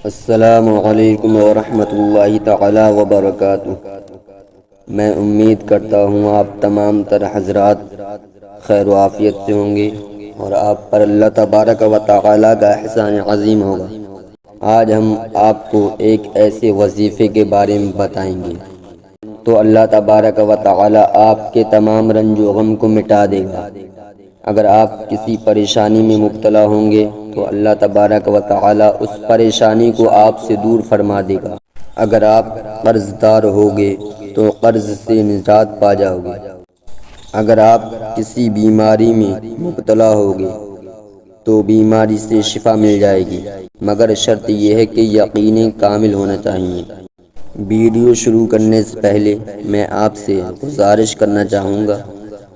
السلام علیکم ورحمۃ اللہ تعالی وبرکاتہ۔ میں امید کرتا ہوں آپ تمام تر حضرات خیر و عافیت سے ہوں گے اور آپ پر اللہ تبارک و تعالی کا احسان عظیم ہوگا۔ آج ہم آپ کو ایک ایسے وظیفے کے بارے میں بتائیں گے تو اللہ تبارک و تعالی آپ کے تمام رنج و غم کو مٹا دے گا۔ اگر آپ کسی پریشانی میں مبتلا ہوں گے تو اللہ تبارک و تعالی اس پریشانی کو آپ سے دور فرما دے گا۔ اگر آپ قرض دار ہوگے تو قرض سے نجات پا جاؤ گے۔ اگر آپ کسی بیماری میں مبتلا ہوگے تو بیماری سے شفا مل جائے گی، مگر شرط یہ ہے کہ یقین کامل ہونا چاہیے۔ ویڈیو شروع کرنے سے پہلے میں آپ سے گزارش کرنا چاہوں گا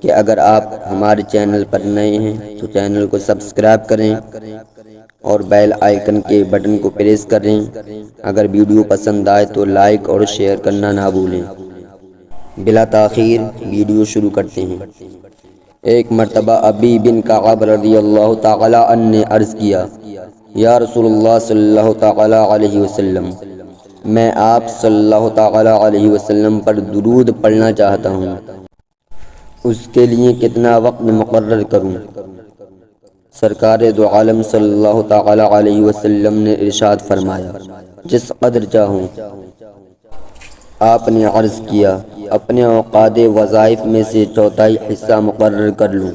کہ اگر آپ ہمارے چینل پر نئے ہیں تو چینل کو سبسکرائب کریں اور بیل آئیکن کے بٹن کو پریس کریں۔ اگر ویڈیو پسند آئے تو لائک اور شیئر کرنا نہ بھولیں۔ بلا تاخیر ویڈیو شروع کرتے ہیں۔ ایک مرتبہ ابی بن کعب رضی اللہ تعالی عنہ نے عرض کیا، یا رسول اللہ صلی اللہ تعالی علیہ وسلم، میں آپ صلی اللہ تعالی علیہ وسلم پر درود پڑھنا چاہتا ہوں، اس کے لیے کتنا وقت مقرر کروں؟ سرکار دو عالم صلی اللہ تعالی علیہ وسلم نے ارشاد فرمایا، جس قدر چاہوں۔ آپ نے عرض کیا، اپنے اوقات وظائف میں سے چوتھائی حصہ مقرر کر لوں،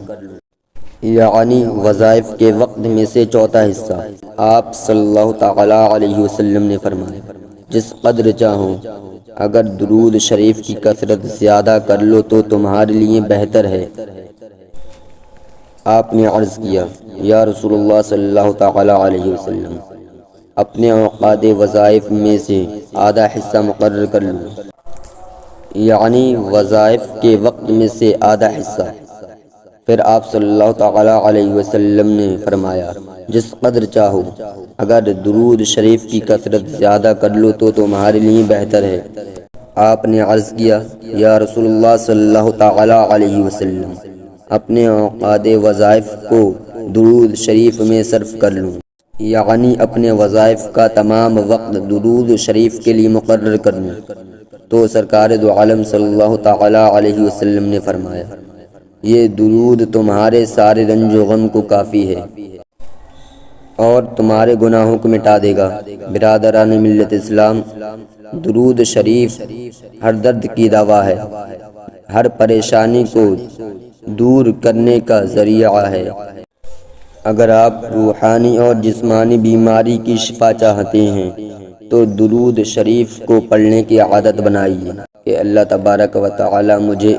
یعنی وظائف کے وقت میں سے چوتھا حصہ۔ آپ صلی اللہ تعالی علیہ وسلم نے فرمایا، جس قدر چاہوں۔ اگر درود شریف کی کثرت زیادہ کر لو تو تمہارے لیے بہتر ہے۔ آپ نے عرض کیا، یا رسول اللہ صلی اللہ تعالی علیہ وسلم، اپنے اوقات وظائف میں سے آدھا حصہ مقرر کر لوں، یعنی وظائف کے وقت میں سے آدھا حصہ۔ پھر آپ صلی اللہ تعالی علیہ وسلم نے فرمایا، جس قدر چاہو۔ اگر درود شریف کی کثرت زیادہ کر لو تو تمہارے لیے بہتر ہے۔ آپ نے عرض کیا، یا رسول اللہ صلی اللہ تعالی علیہ وسلم، اپنے اوقات وظائف کو درود شریف میں صرف کر لوں، یعنی اپنے وظائف کا تمام وقت درود شریف کے لیے مقرر کر لوں۔ تو سرکار دو عالم صلی اللہ تعالی علیہ وسلم نے فرمایا، یہ درود تمہارے سارے رنج و غم کو کافی ہے اور تمہارے گناہوں کو مٹا دے گا۔ برادران ملت اسلام، درود شریف ہر درد کی دوا ہے، ہر پریشانی کو دور کرنے کا ذریعہ ہے۔ اگر آپ روحانی اور جسمانی بیماری کی شفا چاہتے ہیں تو درود شریف کو پڑھنے کی عادت بنائیے کہ اللہ تبارک و تعالی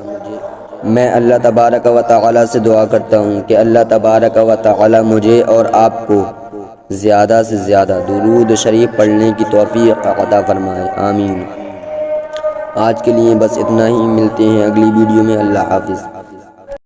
میں اللہ تبارک و تعالی سے دعا کرتا ہوں کہ اللہ تبارک و تعالی مجھے اور آپ کو زیادہ سے زیادہ درود شریف پڑھنے کی توفیق عطا فرمائے، آمین۔ آج کے لیے بس اتنا ہی، ملتے ہیں اگلی ویڈیو میں۔ اللہ حافظ۔